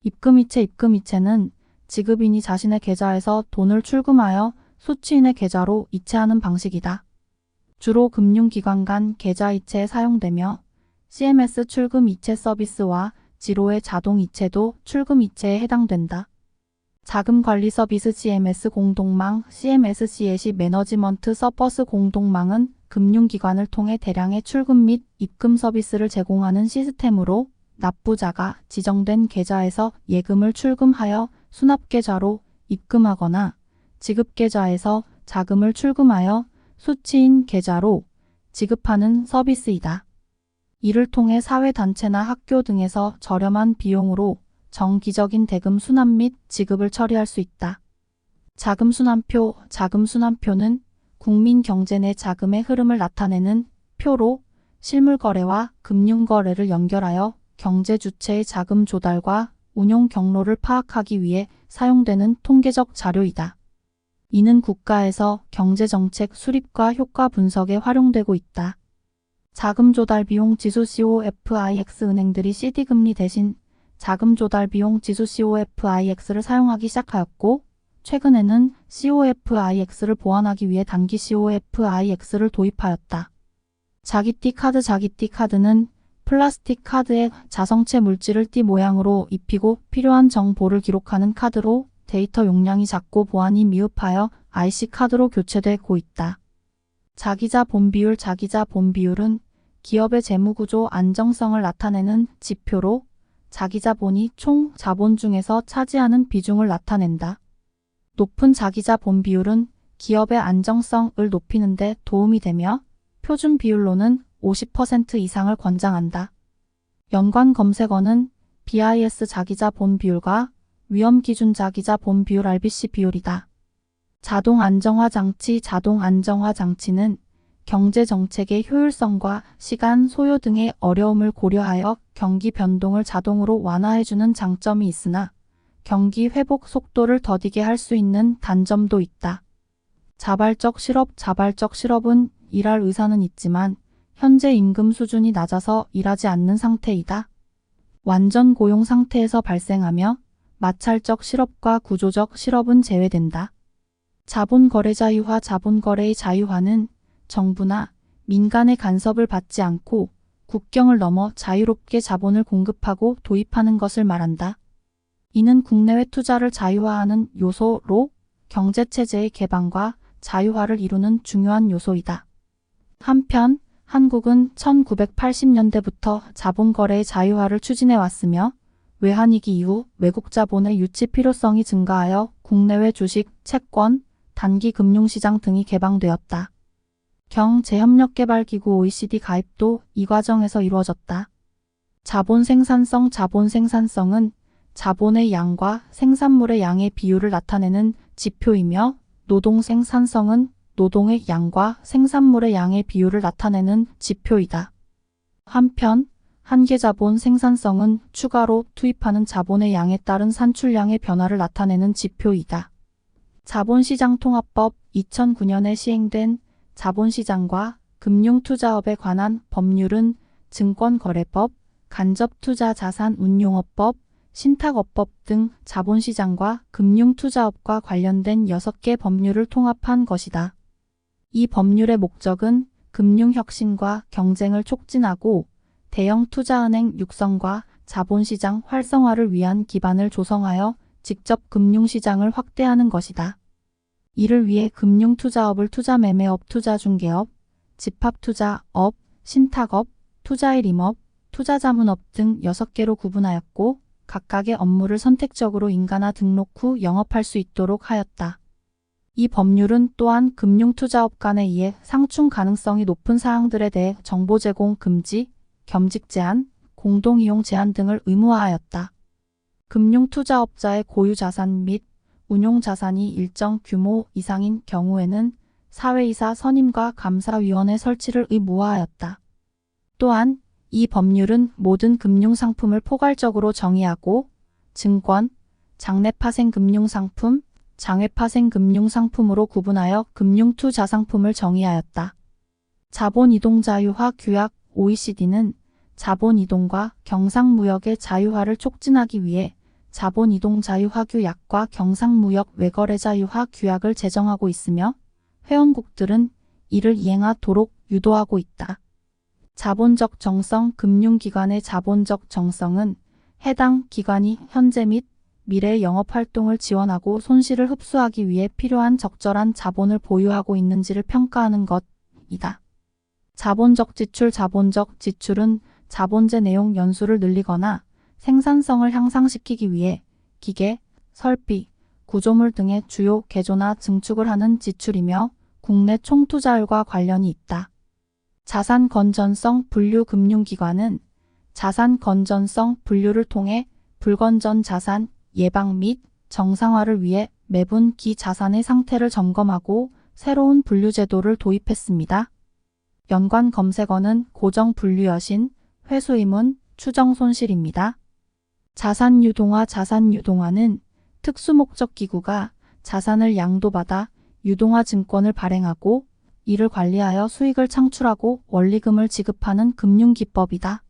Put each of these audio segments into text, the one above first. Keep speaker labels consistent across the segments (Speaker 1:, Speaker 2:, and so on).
Speaker 1: 입금이체는 지급인이 자신의 계좌에서 돈을 출금하여 수취인의 계좌로 이체하는 방식이다. 주로 금융기관 간 계좌이체에 사용되며 CMS 출금 이체 서비스와 지로의 자동 이체도 출금 이체에 해당된다. 자금관리 서비스 CMS 공동망 CMS 시에시 매너지먼트 서버스 공동망은 금융기관을 통해 대량의 출금 및 입금 서비스를 제공하는 시스템으로 납부자가 지정된 계좌에서 예금을 출금하여 수납계좌로 입금하거나 지급계좌에서 자금을 출금하여 수취인 계좌로 지급하는 서비스이다. 이를 통해 사회단체나 학교 등에서 저렴한 비용으로 정기적인 대금 수납 및 지급을 처리할 수 있다. 자금순환표는 국민 경제 내 자금의 흐름을 나타내는 표로 실물거래와 금융거래를 연결하여 경제 주체의 자금 조달과 운용 경로를 파악하기 위해 사용되는 통계적 자료이다. 이는 국가에서 경제정책 수립과 효과 분석에 활용되고 있다. 자금 조달 비용 지수 COFIX 은행들이 CD금리 대신 자금 조달 비용 지수 COFIX를 사용하기 시작하였고, 최근에는 COFIX를 보완하기 위해 단기 COFIX를 도입하였다. 자기띠 카드는 플라스틱 카드에 자성체 물질을 띠 모양으로 입히고 필요한 정보를 기록하는 카드로 데이터 용량이 작고 보안이 미흡하여 IC 카드로 교체되고 있다. 자기자 본비율은 기업의 재무구조 안정성을 나타내는 지표로 자기자본이 총 자본 중에서 차지하는 비중을 나타낸다. 높은 자기자 본비율은 기업의 안정성을 높이는 데 도움이 되며 표준 비율로는 50% 이상을 권장한다. 연관 검색어는 BIS 자기자 본비율과 위험기준 자기자 본비율 RBC 비율이다. 자동 안정화 장치는 경제정책의 효율성과 시간 소요 등의 어려움을 고려하여 경기 변동을 자동으로 완화해주는 장점이 있으나 경기 회복 속도를 더디게 할 수 있는 단점도 있다. 자발적 실업은 일할 의사는 있지만 현재 임금 수준이 낮아서 일하지 않는 상태이다. 완전 고용 상태에서 발생하며 마찰적 실업과 구조적 실업은 제외된다. 자본거래 자유화 자본거래의 자유화는 정부나 민간의 간섭을 받지 않고 국경을 넘어 자유롭게 자본을 공급하고 도입하는 것을 말한다. 이는 국내외 투자를 자유화하는 요소로 경제체제의 개방과 자유화를 이루는 중요한 요소이다. 한편 한국은 1980년대부터 자본거래의 자유화를 추진해왔으며 외환위기 이후 외국 자본의 유치 필요성이 증가하여 국내외 주식, 채권, 단기 금융시장 등이 개방되었다. 경제협력개발기구 OECD 가입도 이 과정에서 이루어졌다. 자본 생산성은 자본의 양과 생산물의 양의 비율을 나타내는 지표이며 노동 생산성은 노동의 양과 생산물의 양의 비율을 나타내는 지표이다. 한편 한계자본 생산성은 추가로 투입하는 자본의 양에 따른 산출량의 변화를 나타내는 지표이다. 자본시장통합법 2009년에 시행된 자본시장과 금융투자업에 관한 법률은 증권거래법, 간접투자자산운용업법, 신탁업법 등 자본시장과 금융투자업과 관련된 6개 법률을 통합한 것이다. 이 법률의 목적은 금융혁신과 경쟁을 촉진하고 대형 투자은행 육성과 자본시장 활성화를 위한 기반을 조성하여 직접 금융시장을 확대하는 것이다. 이를 위해 금융투자업을 투자매매업, 투자중개업, 집합투자업, 신탁업, 투자일임업, 투자자문업 등 6개로 구분하였고 각각의 업무를 선택적으로 인가나 등록 후 영업할 수 있도록 하였다. 이 법률은 또한 금융투자업 간에 의해 상충 가능성이 높은 사항들에 대해 정보 제공 금지, 겸직 제한, 공동이용 제한 등을 의무화하였다. 금융투자업자의 고유자산 및 운용자산이 일정 규모 이상인 경우에는 사회이사 선임과 감사위원회 설치를 의무화하였다. 또한 이 법률은 모든 금융상품을 포괄적으로 정의하고 증권, 장내파생 금융상품, 장외파생 금융상품으로 구분하여 금융투자상품을 정의하였다. 자본이동 자유화 규약 OECD는 자본이동과 경상무역의 자유화를 촉진하기 위해 자본이동 자유화 규약과 경상무역 외거래 자유화 규약을 제정하고 있으며 회원국들은 이를 이행하도록 유도하고 있다. 자본적 정성. 금융기관의 자본적 정성은 해당 기관이 현재 및 미래의 영업활동을 지원하고 손실을 흡수하기 위해 필요한 적절한 자본을 보유하고 있는지를 평가하는 것이다. 자본적 지출. 자본적 지출은 자본재 내용 연수를 늘리거나 생산성을 향상시키기 위해 기계, 설비, 구조물 등의 주요 개조나 증축을 하는 지출이며 국내 총투자율과 관련이 있다. 자산 건전성 분류. 금융기관은 자산 건전성 분류를 통해 불건전 자산 예방 및 정상화를 위해 매분 기 자산의 상태를 점검하고 새로운 분류 제도를 도입했습니다. 연관 검색어는 고정 분류 여신, 회수의문, 추정 손실입니다. 자산 유동화. 자산 유동화는 특수목적 기구가 자산을 양도받아 유동화 증권을 발행하고 이를 관리하여 수익을 창출하고 원리금을 지급하는 금융기법이다.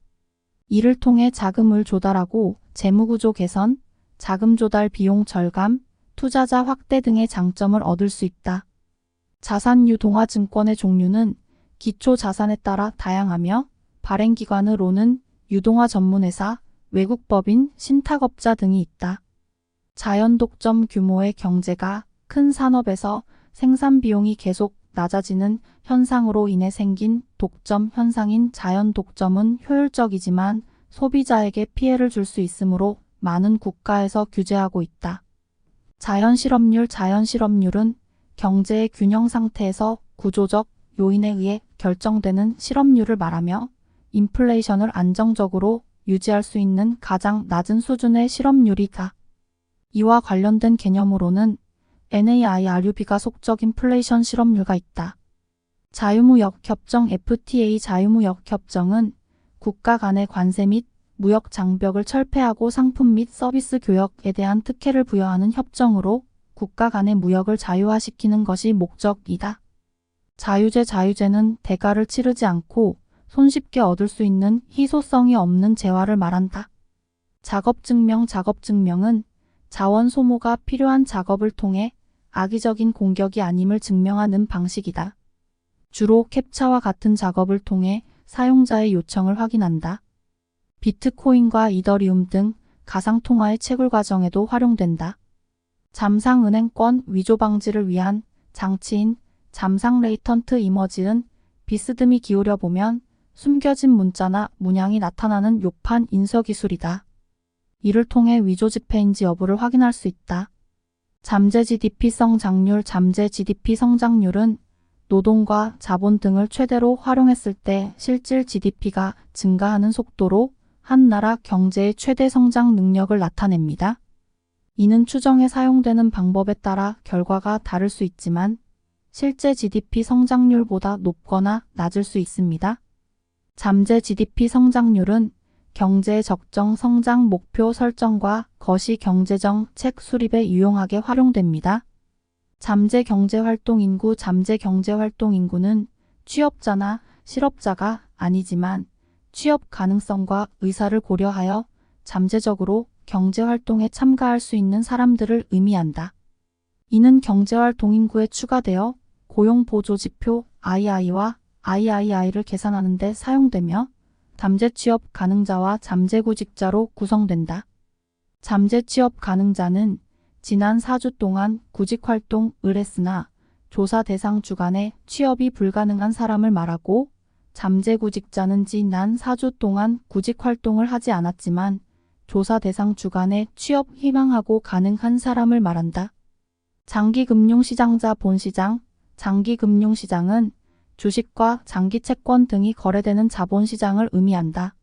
Speaker 1: 이를 통해 자금을 조달하고 재무구조 개선, 자금 조달 비용 절감, 투자자 확대 등의 장점을 얻을 수 있다. 자산 유동화 증권의 종류는 기초 자산에 따라 다양하며 발행기관으로는 유동화 전문회사, 외국법인, 신탁업자 등이 있다. 자연 독점. 규모의 경제가 큰 산업에서 생산 비용이 계속 낮아지는 현상으로 인해 생긴 독점 현상인 자연 독점은 효율적이지만 소비자에게 피해를 줄 수 있으므로 많은 국가에서 규제하고 있다. 자연 실업률. 자연 실업률은 경제의 균형 상태에서 구조적 요인에 의해 결정되는 실업률을 말하며 인플레이션을 안정적으로 유지할 수 있는 가장 낮은 수준의 실업률이다. 이와 관련된 개념으로는 NAIRUB가 속적 인플레이션 실업률가 있다. 자유무역협정. FTA. 자유무역협정은 국가 간의 관세 및 무역 장벽을 철폐하고 상품 및 서비스 교역에 대한 특혜를 부여하는 협정으로 국가 간의 무역을 자유화시키는 것이 목적이다. 자유재. 자유재는 대가를 치르지 않고 손쉽게 얻을 수 있는 희소성이 없는 재화를 말한다. 작업증명. 작업증명은 자원 소모가 필요한 작업을 통해 악의적인 공격이 아님을 증명하는 방식이다. 주로 캡차와 같은 작업을 통해 사용자의 요청을 확인한다. 비트코인과 이더리움 등 가상통화의 채굴 과정에도 활용된다. 잠상은행권 위조 방지를 위한 장치인 잠상 레이턴트 이머지는 비스듬히 기울여보면 숨겨진 문자나 문양이 나타나는 요판 인쇄 기술이다. 이를 통해 위조 지폐인지 여부를 확인할 수 있다. 잠재 GDP 성장률. 잠재 GDP 성장률은 노동과 자본 등을 최대로 활용했을 때 실질 GDP가 증가하는 속도로 한 나라 경제의 최대 성장 능력을 나타냅니다. 이는 추정에 사용되는 방법에 따라 결과가 다를 수 있지만 실제 GDP 성장률보다 높거나 낮을 수 있습니다. 잠재 GDP 성장률은 경제의 적정 성장 목표 설정과 거시 경제정책 수립에 유용하게 활용됩니다. 잠재 경제활동 인구. 잠재 경제활동 인구는 취업자나 실업자가 아니지만 취업 가능성과 의사를 고려하여 잠재적으로 경제활동에 참가할 수 있는 사람들을 의미한다. 이는 경제활동 인구에 추가되어 고용보조지표 II와 III를 계산하는 데 사용되며 잠재 취업 가능자와 잠재구직자로 구성된다. 잠재 취업 가능자는 지난 4주 동안 구직활동을 했으나 조사 대상 주간에 취업이 불가능한 사람을 말하고 잠재구직자는 지난 4주 동안 구직활동을 하지 않았지만 조사 대상 주간에 취업 희망하고 가능한 사람을 말한다. 장기금융시장. 자본시장. 장기금융시장은 주식과 장기채권 등이 거래되는 자본시장을 의미한다.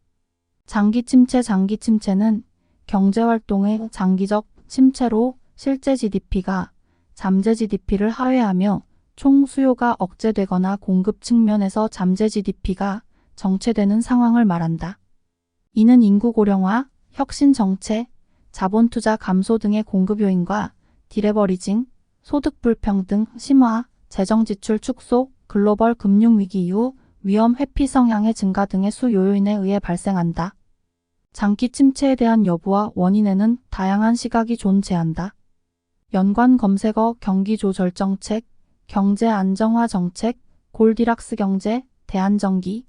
Speaker 1: 장기침체. 장기침체는 경제활동의 장기적 침체로 실제 GDP가 잠재 GDP를 하회하며 총 수요가 억제되거나 공급 측면에서 잠재 GDP가 정체되는 상황을 말한다. 이는 인구 고령화, 혁신 정체, 자본투자 감소 등의 공급 요인과 디레버리징, 소득 불평등 심화, 재정 지출 축소, 글로벌 금융위기 이후 위험 회피 성향의 증가 등의 수요인에 의해 발생한다. 장기 침체에 대한 여부와 원인에는 다양한 시각이 존재한다. 연관 검색어 경기조절정책, 경제안정화정책, 골디락스 경제, 대한전기.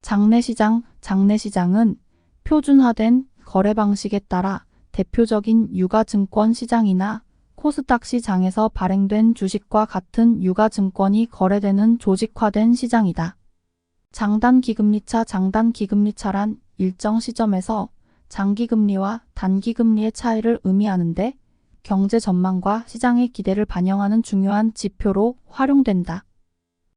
Speaker 1: 장내시장은 표준화된 거래 방식에 따라 대표적인 유가증권 시장이나 코스닥 시장에서 발행된 주식과 같은 유가증권이 거래되는 조직화된 시장이다. 장단기금리차란 일정 시점에서 장기금리와 단기금리의 차이를 의미하는데 경제 전망과 시장의 기대를 반영하는 중요한 지표로 활용된다.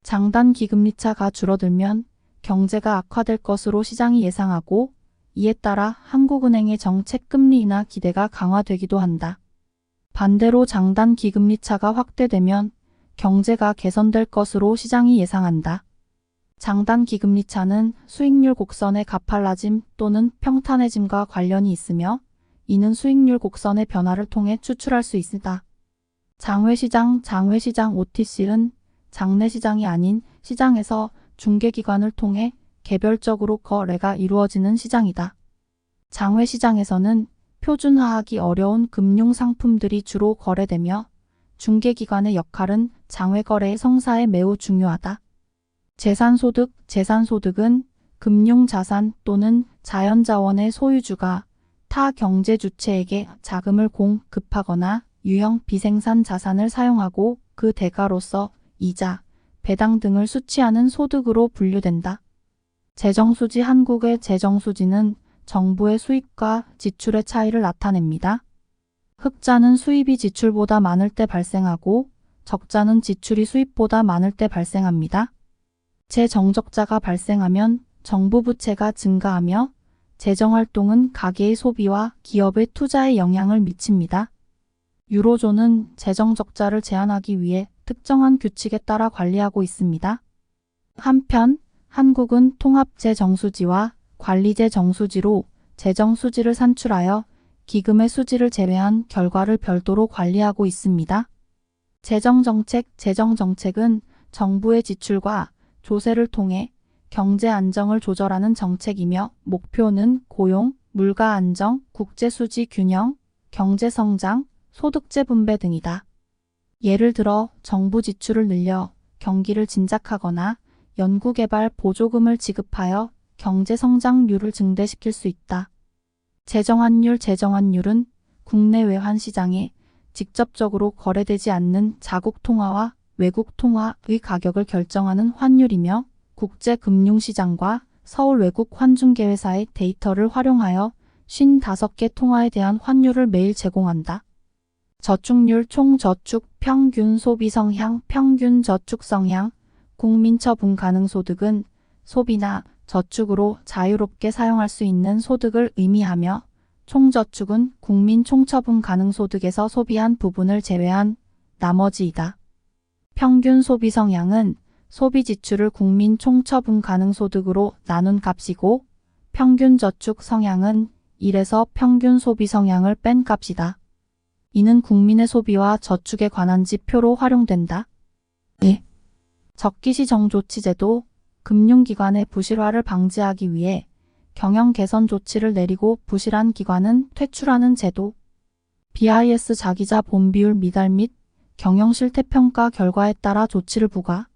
Speaker 1: 장단기금리차가 줄어들면 경제가 악화될 것으로 시장이 예상하고 이에 따라 한국은행의 정책금리 인하 기대가 강화되기도 한다. 반대로 장단기금리차가 확대되면 경제가 개선될 것으로 시장이 예상한다. 장단기금리차는 수익률 곡선의 가팔라짐 또는 평탄해짐과 관련이 있으며 이는 수익률 곡선의 변화를 통해 추출할 수 있다. 장외시장 OTC는 장내시장이 아닌 시장에서 중개기관을 통해 개별적으로 거래가 이루어지는 시장이다. 장외시장에서는 표준화하기 어려운 금융상품들이 주로 거래되며 중개기관의 역할은 장외거래의 성사에 매우 중요하다. 재산소득은 금융자산 또는 자연자원의 소유주가 타 경제 주체에게 자금을 공급하거나 유형 비생산 자산을 사용하고 그 대가로서 이자, 배당 등을 수취하는 소득으로 분류된다. 재정수지 한국의 재정수지는 정부의 수입과 지출의 차이를 나타냅니다. 흑자는 수입이 지출보다 많을 때 발생하고 적자는 지출이 수입보다 많을 때 발생합니다. 재정적자가 발생하면 정부 부채가 증가하며 재정활동은 가계의 소비와 기업의 투자에 영향을 미칩니다. 유로존은 재정적자를 제한하기 위해 특정한 규칙에 따라 관리하고 있습니다. 한편 한국은 통합재정수지와 관리재정수지로 재정수지를 산출하여 기금의 수지를 제외한 결과를 별도로 관리하고 있습니다. 재정정책은 정부의 지출과 조세를 통해 경제 안정을 조절하는 정책이며 목표는 고용, 물가 안정, 국제수지 균형, 경제 성장, 소득재 분배 등이다. 예를 들어 정부 지출을 늘려 경기를 진작하거나 연구개발 보조금을 지급하여 경제 성장률을 증대시킬 수 있다. 재정환율은 국내 외환 시장에 직접적으로 거래되지 않는 자국 통화와 외국 통화의 가격을 결정하는 환율이며 국제금융시장과 서울 외국 환중개회사의 데이터를 활용하여 55개 통화에 대한 환율을 매일 제공한다. 저축률 총저축 평균 소비 성향 평균 저축 성향 국민 처분 가능 소득은 소비나 저축으로 자유롭게 사용할 수 있는 소득을 의미하며 총저축은 국민 총처분 가능 소득에서 소비한 부분을 제외한 나머지이다. 평균 소비 성향은 소비 지출을 국민 총처분 가능 소득으로 나눈 값이고 평균 저축 성향은 1에서 평균 소비 성향을 뺀 값이다. 이는 국민의 소비와 저축에 관한 지표로 활용된다. 적기시 정조치제도 금융기관의 부실화를 방지하기 위해 경영 개선 조치를 내리고 부실한 기관은 퇴출하는 제도. BIS 자기자 본비율 미달 및 경영 실태평가 결과에 따라 조치를 부과.